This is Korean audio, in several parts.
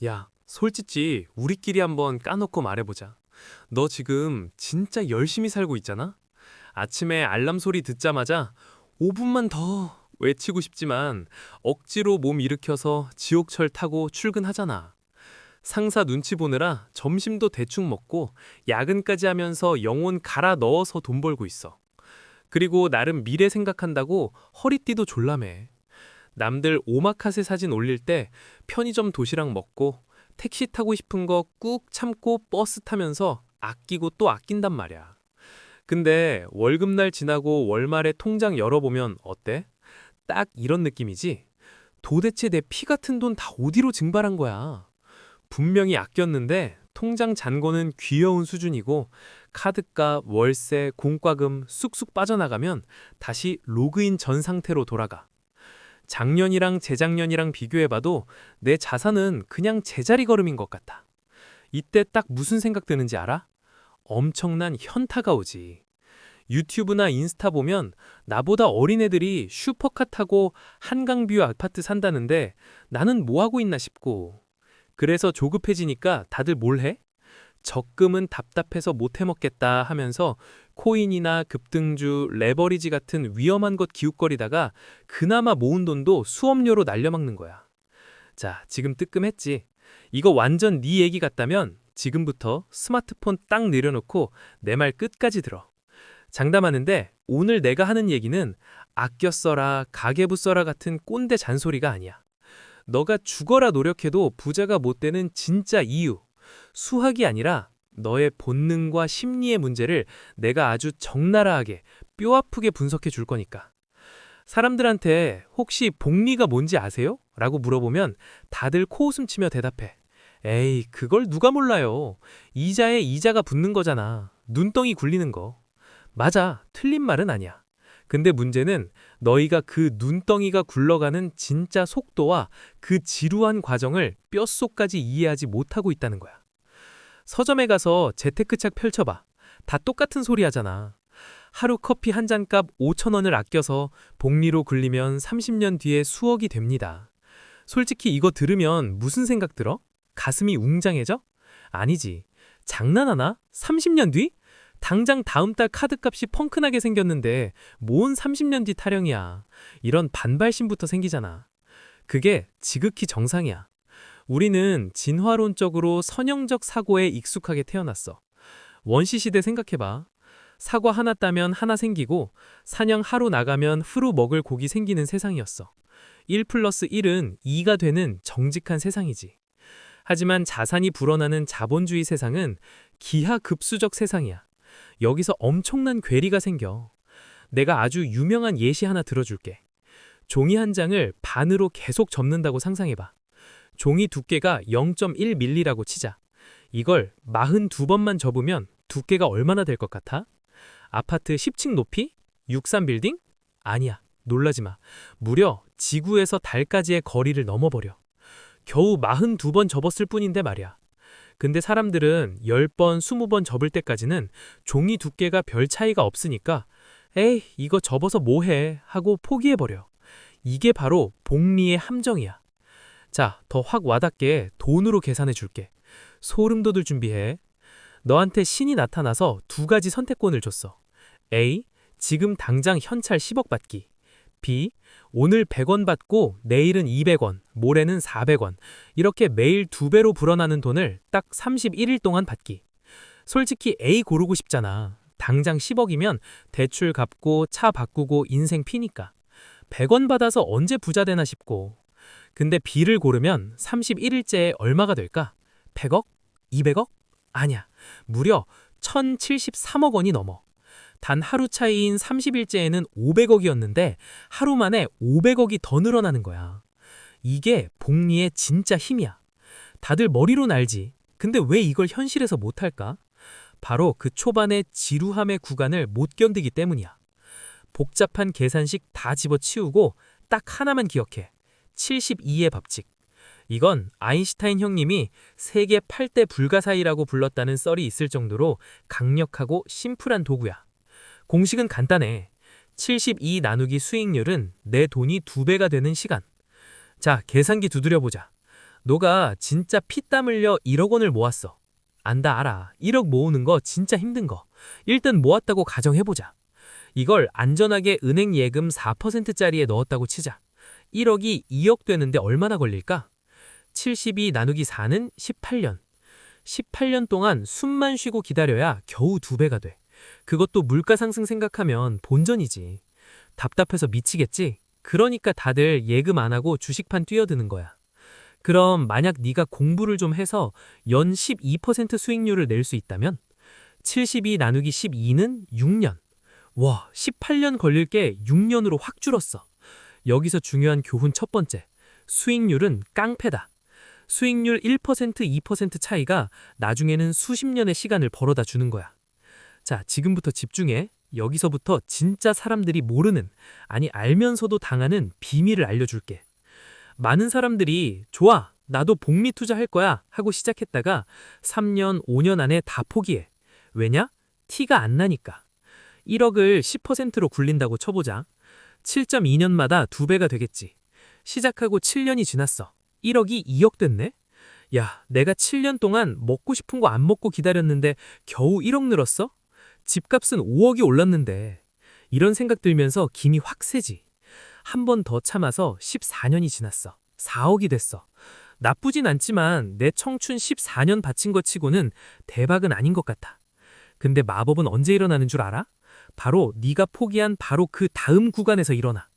야, 솔직히 우리끼리 한번 까놓고 말해보자. 너 지금 진짜 열심히 살고 있잖아? 아침에 알람 소리 듣자마자 5분만 더 외치고 싶지만 억지로 몸 일으켜서 지옥철 타고 출근하잖아. 상사 눈치 보느라 점심도 대충 먹고 야근까지 하면서 영혼 갈아 넣어서 돈 벌고 있어. 그리고 나름 미래 생각한다고 허리띠도 졸라매. 남들 오마카세 사진 올릴 때 편의점 도시락 먹고 택시 타고 싶은 거 꾹 참고 버스 타면서 아끼고 또 아낀단 말이야. 근데 월급날 지나고 월말에 통장 열어보면 어때? 딱 이런 느낌이지? 도대체 내 피 같은 돈 다 어디로 증발한 거야? 분명히 아꼈는데 통장 잔고는 귀여운 수준이고 카드값, 월세, 공과금 쑥쑥 빠져나가면 다시 로그인 전 상태로 돌아가. 작년이랑 재작년이랑 비교해봐도 내 자산은 그냥 제자리 걸음인 것 같아. 이때 딱 무슨 생각 드는지 알아? 엄청난 현타가 오지. 유튜브나 인스타 보면 나보다 어린애들이 슈퍼카 타고 한강뷰 아파트 산다는데 나는 뭐 하고 있나 싶고. 그래서 조급해지니까 다들 뭘 해? 적금은 답답해서 못 해먹겠다 하면서 코인이나 급등주, 레버리지 같은 위험한 것 기웃거리다가 그나마 모은 돈도 수업료로 날려먹는 거야. 자, 지금 뜨끔했지? 이거 완전 네 얘기 같다면 지금부터 스마트폰 딱 내려놓고 내 말 끝까지 들어. 장담하는데 오늘 내가 하는 얘기는 아껴 써라, 가계부 써라 같은 꼰대 잔소리가 아니야. 너가 죽어라 노력해도 부자가 못 되는 진짜 이유. 수학이 아니라 너의 본능과 심리의 문제를 내가 아주 적나라하게 뼈아프게 분석해 줄 거니까. 사람들한테 혹시 복리가 뭔지 아세요? 라고 물어보면 다들 코웃음 치며 대답해. 에이, 그걸 누가 몰라요. 이자에 이자가 붙는 거잖아. 눈덩이 굴리는 거. 맞아, 틀린 말은 아니야. 근데 문제는 너희가 그 눈덩이가 굴러가는 진짜 속도와 그 지루한 과정을 뼛속까지 이해하지 못하고 있다는 거야. 서점에 가서 재테크책 펼쳐봐. 다 똑같은 소리 하잖아. 하루 커피 한 잔값 5천 원을 아껴서 복리로 굴리면 30년 뒤에 수억이 됩니다. 솔직히 이거 들으면 무슨 생각 들어? 가슴이 웅장해져? 아니지. 장난하나? 30년 뒤? 당장 다음 달 카드값이 펑크나게 생겼는데 뭔 30년 뒤 타령이야. 이런 반발심부터 생기잖아. 그게 지극히 정상이야. 우리는 진화론적으로 선형적 사고에 익숙하게 태어났어. 원시시대 생각해봐. 사과 하나 따면 하나 생기고 사냥 하루 나가면 후루 먹을 고기 생기는 세상이었어. 1 플러스 1은 2가 되는 정직한 세상이지. 하지만 자산이 불어나는 자본주의 세상은 기하급수적 세상이야. 여기서 엄청난 괴리가 생겨. 내가 아주 유명한 예시 하나 들어줄게. 종이 한 장을 반으로 계속 접는다고 상상해봐. 종이 두께가 0.1mm라고 치자. 이걸 42번만 접으면 두께가 얼마나 될 것 같아? 아파트 10층 높이? 63빌딩? 아니야. 놀라지 마. 무려 지구에서 달까지의 거리를 넘어버려. 겨우 42번 접었을 뿐인데 말이야. 근데 사람들은 10번, 20번 접을 때까지는 종이 두께가 별 차이가 없으니까 에이, 이거 접어서 뭐해 하고 포기해버려. 이게 바로 복리의 함정이야. 자, 더 확 와닿게 돈으로 계산해 줄게. 소름 돋을 준비해. 너한테 신이 나타나서 두 가지 선택권을 줬어. A. 지금 당장 현찰 10억 받기. B. 오늘 100원 받고 내일은 200원, 모레는 400원. 이렇게 매일 2배로 불어나는 돈을 딱 31일 동안 받기. 솔직히 A 고르고 싶잖아. 당장 10억이면 대출 갚고 차 바꾸고 인생 피니까. 100원 받아서 언제 부자 되나 싶고. 근데 B를 고르면 31일째에 얼마가 될까? 100억? 200억? 아니야. 무려 1073억 원이 넘어. 단 하루 차이인 30일째에는 500억이었는데 하루 만에 500억이 더 늘어나는 거야. 이게 복리의 진짜 힘이야. 다들 머리로는 알지. 근데 왜 이걸 현실에서 못할까? 바로 그 초반의 지루함의 구간을 못 견디기 때문이야. 복잡한 계산식 다 집어치우고 딱 하나만 기억해. 72의 법칙. 이건 아인슈타인 형님이 세계 8대 불가사의라고 불렀다는 썰이 있을 정도로 강력하고 심플한 도구야. 공식은 간단해. 72 나누기 수익률은 내 돈이 2배가 되는 시간. 자, 계산기 두드려보자. 너가 진짜 피땀 흘려 1억 원을 모았어. 안다 알아. 1억 모으는 거 진짜 힘든 거. 일단 모았다고 가정해보자. 이걸 안전하게 은행 예금 4%짜리에 넣었다고 치자. 1억이 2억 되는데 얼마나 걸릴까? 72 나누기 4는 18년. 18년 동안 숨만 쉬고 기다려야 겨우 2배가 돼. 그것도 물가 상승 생각하면 본전이지. 답답해서 미치겠지? 그러니까 다들 예금 안 하고 주식판 뛰어드는 거야. 그럼 만약 네가 공부를 좀 해서 연 12% 수익률을 낼 수 있다면 72 나누기 12는 6년. 와, 18년 걸릴 게 6년으로 확 줄었어. 여기서 중요한 교훈 첫 번째. 수익률은 깡패다. 수익률 1%, 2% 차이가 나중에는 수십 년의 시간을 벌어다 주는 거야. 자, 지금부터 집중해. 여기서부터 진짜 사람들이 모르는, 아니 알면서도 당하는 비밀을 알려줄게. 많은 사람들이 좋아, 나도 복리 투자할 거야 하고 시작했다가 3년, 5년 안에 다 포기해. 왜냐? 티가 안 나니까. 1억을 10%로 굴린다고 쳐보자. 7.2년마다 2배가 되겠지. 시작하고 7년이 지났어. 1억이 2억 됐네? 야, 내가 7년 동안 먹고 싶은 거 안 먹고 기다렸는데 겨우 1억 늘었어? 집값은 5억이 올랐는데. 이런 생각 들면서 김이 확 세지. 한 번 더 참아서 14년이 지났어. 4억이 됐어. 나쁘진 않지만 내 청춘 14년 바친 것 치고는 대박은 아닌 것 같아. 근데 마법은 언제 일어나는 줄 알아? 바로 네가 포기한 바로 그 다음 구간에서 일어나.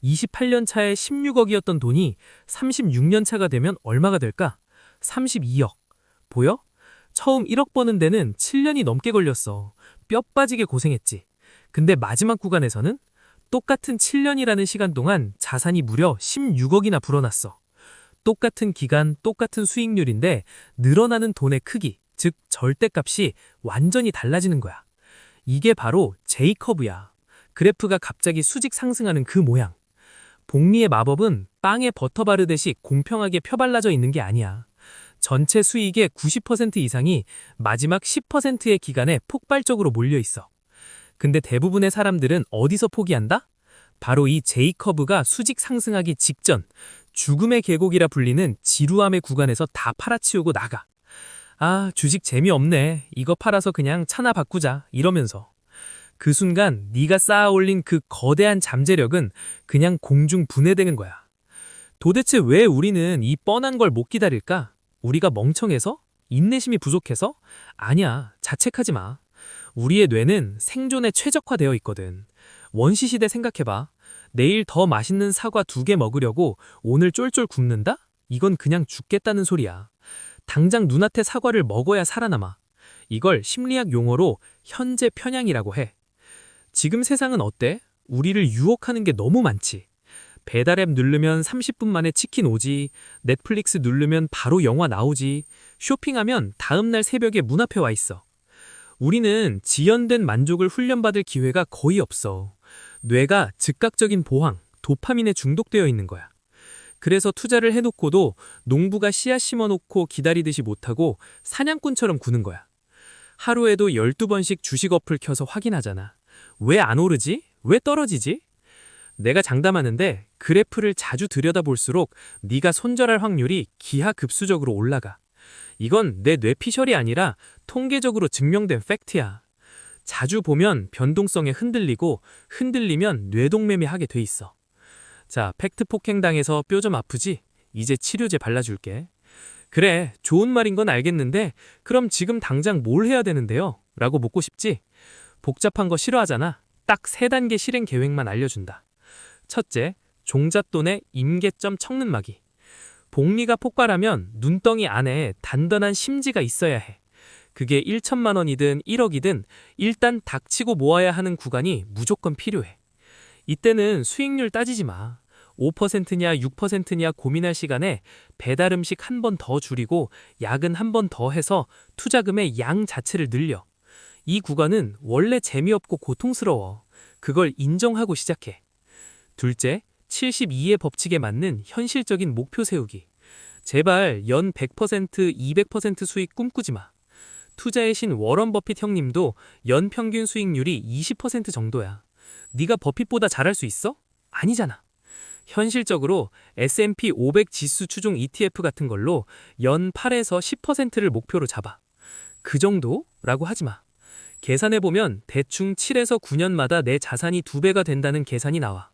28년 차에 16억이었던 돈이 36년 차가 되면 얼마가 될까? 32억. 보여? 처음 1억 버는 데는 7년이 넘게 걸렸어. 뼈 빠지게 고생했지. 근데 마지막 구간에서는 똑같은 7년이라는 시간 동안 자산이 무려 16억이나 불어났어. 똑같은 기간, 똑같은 수익률인데 늘어나는 돈의 크기, 즉 절대값이 완전히 달라지는 거야. 이게 바로 J커브야. 그래프가 갑자기 수직 상승하는 그 모양. 복리의 마법은 빵에 버터 바르듯이 공평하게 펴발라져 있는 게 아니야. 전체 수익의 90% 이상이 마지막 10%의 기간에 폭발적으로 몰려 있어. 근데 대부분의 사람들은 어디서 포기한다? 바로 이 J커브가 수직 상승하기 직전, 죽음의 계곡이라 불리는 지루함의 구간에서 다 팔아치우고 나가. 아, 주식 재미없네. 이거 팔아서 그냥 차나 바꾸자. 이러면서. 그 순간 네가 쌓아 올린 그 거대한 잠재력은 그냥 공중 분해되는 거야. 도대체 왜 우리는 이 뻔한 걸 못 기다릴까? 우리가 멍청해서? 인내심이 부족해서? 아니야, 자책하지 마. 우리의 뇌는 생존에 최적화되어 있거든. 원시시대 생각해봐. 내일 더 맛있는 사과 2개 먹으려고 오늘 쫄쫄 굶는다? 이건 그냥 죽겠다는 소리야. 당장 눈앞에 사과를 먹어야 살아남아. 이걸 심리학 용어로 현재 편향이라고 해. 지금 세상은 어때? 우리를 유혹하는 게 너무 많지. 배달앱 누르면 30분 만에 치킨 오지, 넷플릭스 누르면 바로 영화 나오지, 쇼핑하면 다음날 새벽에 문 앞에 와 있어. 우리는 지연된 만족을 훈련받을 기회가 거의 없어. 뇌가 즉각적인 보항, 도파민에 중독되어 있는 거야. 그래서 투자를 해놓고도 농부가 씨앗 심어놓고 기다리듯이 못하고 사냥꾼처럼 구는 거야. 하루에도 12번씩 주식 어플 켜서 확인하잖아. 왜 안 오르지? 왜 떨어지지? 내가 장담하는데 그래프를 자주 들여다볼수록 네가 손절할 확률이 기하급수적으로 올라가. 이건 내 뇌피셜이 아니라 통계적으로 증명된 팩트야. 자주 보면 변동성에 흔들리고 흔들리면 뇌동매매하게 돼 있어. 자, 팩트 폭행당해서 뼈 좀 아프지? 이제 치료제 발라줄게. 그래, 좋은 말인 건 알겠는데 그럼 지금 당장 뭘 해야 되는데요? 라고 묻고 싶지? 복잡한 거 싫어하잖아. 딱 3단계 실행 계획만 알려준다. 첫째, 종잣돈의 임계점 척는마기. 복리가 폭발하면 눈덩이 안에 단단한 심지가 있어야 해. 그게 1천만 원이든 1억이든 일단 닥치고 모아야 하는 구간이 무조건 필요해. 이때는 수익률 따지지 마. 5%냐 6%냐 고민할 시간에 배달 음식 한 번 더 줄이고 야근 한 번 더 해서 투자금의 양 자체를 늘려. 이 구간은 원래 재미없고 고통스러워. 그걸 인정하고 시작해. 둘째, 72의 법칙에 맞는 현실적인 목표 세우기. 제발 연 100%, 200% 수익 꿈꾸지 마. 투자의 신 워런 버핏 형님도 연 평균 수익률이 20% 정도야. 네가 버핏보다 잘할 수 있어? 아니잖아. 현실적으로 S&P 500 지수 추종 ETF 같은 걸로 연 8에서 10%를 목표로 잡아. 그 정도라고 하지 마. 계산해보면 대충 7에서 9년마다 내 자산이 2배가 된다는 계산이 나와.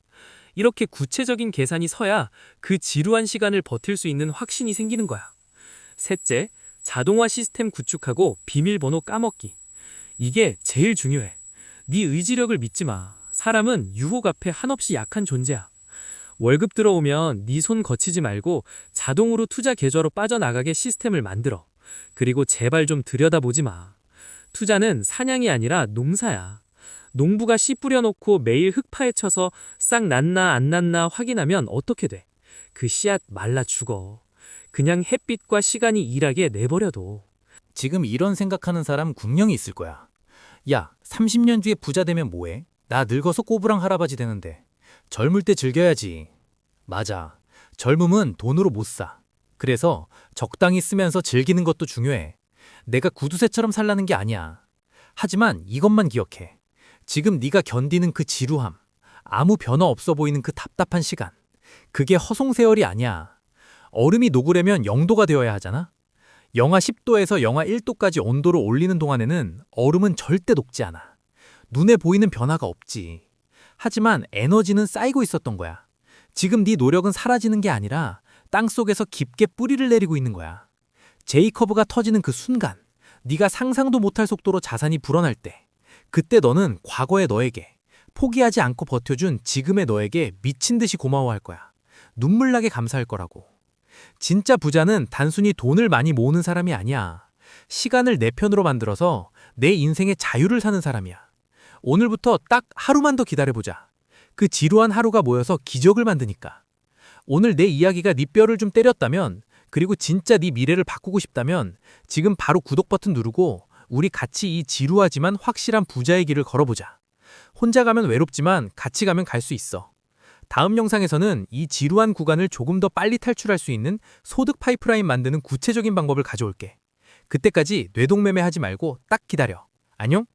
이렇게 구체적인 계산이 서야 그 지루한 시간을 버틸 수 있는 확신이 생기는 거야. 셋째, 자동화 시스템 구축하고 비밀번호 까먹기. 이게 제일 중요해. 네 의지력을 믿지 마. 사람은 유혹 앞에 한없이 약한 존재야. 월급 들어오면 네 손 거치지 말고 자동으로 투자 계좌로 빠져나가게 시스템을 만들어. 그리고 제발 좀 들여다보지 마. 투자는 사냥이 아니라 농사야. 농부가 씨 뿌려놓고 매일 흙 파헤쳐서 싹 났나 안 났나 확인하면 어떻게 돼? 그 씨앗 말라 죽어. 그냥 햇빛과 시간이 일하게 내버려둬. 지금 이런 생각하는 사람 분명히 있을 거야. 야, 30년 뒤에 부자 되면 뭐해? 나 늙어서 꼬부랑 할아버지 되는데. 젊을 때 즐겨야지. 맞아. 젊음은 돈으로 못 사. 그래서 적당히 쓰면서 즐기는 것도 중요해. 내가 구두쇠처럼 살라는 게 아니야. 하지만 이것만 기억해. 지금 네가 견디는 그 지루함, 아무 변화 없어 보이는 그 답답한 시간. 그게 허송세월이 아니야. 얼음이 녹으려면 0도가 되어야 하잖아. 영하 10도에서 영하 1도까지 온도를 올리는 동안에는 얼음은 절대 녹지 않아. 눈에 보이는 변화가 없지. 하지만 에너지는 쌓이고 있었던 거야. 지금 네 노력은 사라지는 게 아니라 땅속에서 깊게 뿌리를 내리고 있는 거야. J커브가 터지는 그 순간, 네가 상상도 못할 속도로 자산이 불어날 때, 그때 너는 과거의 너에게, 포기하지 않고 버텨준 지금의 너에게 미친 듯이 고마워할 거야. 눈물나게 감사할 거라고. 진짜 부자는 단순히 돈을 많이 모으는 사람이 아니야. 시간을 내 편으로 만들어서 내 인생의 자유를 사는 사람이야. 오늘부터 딱 하루만 더 기다려보자. 그 지루한 하루가 모여서 기적을 만드니까. 오늘 내 이야기가 네 뼈를 좀 때렸다면, 그리고 진짜 네 미래를 바꾸고 싶다면 지금 바로 구독 버튼 누르고 우리 같이 이 지루하지만 확실한 부자의 길을 걸어보자. 혼자 가면 외롭지만 같이 가면 갈 수 있어. 다음 영상에서는 이 지루한 구간을 조금 더 빨리 탈출할 수 있는 소득 파이프라인 만드는 구체적인 방법을 가져올게. 그때까지 뇌동매매하지 말고 딱 기다려. 안녕?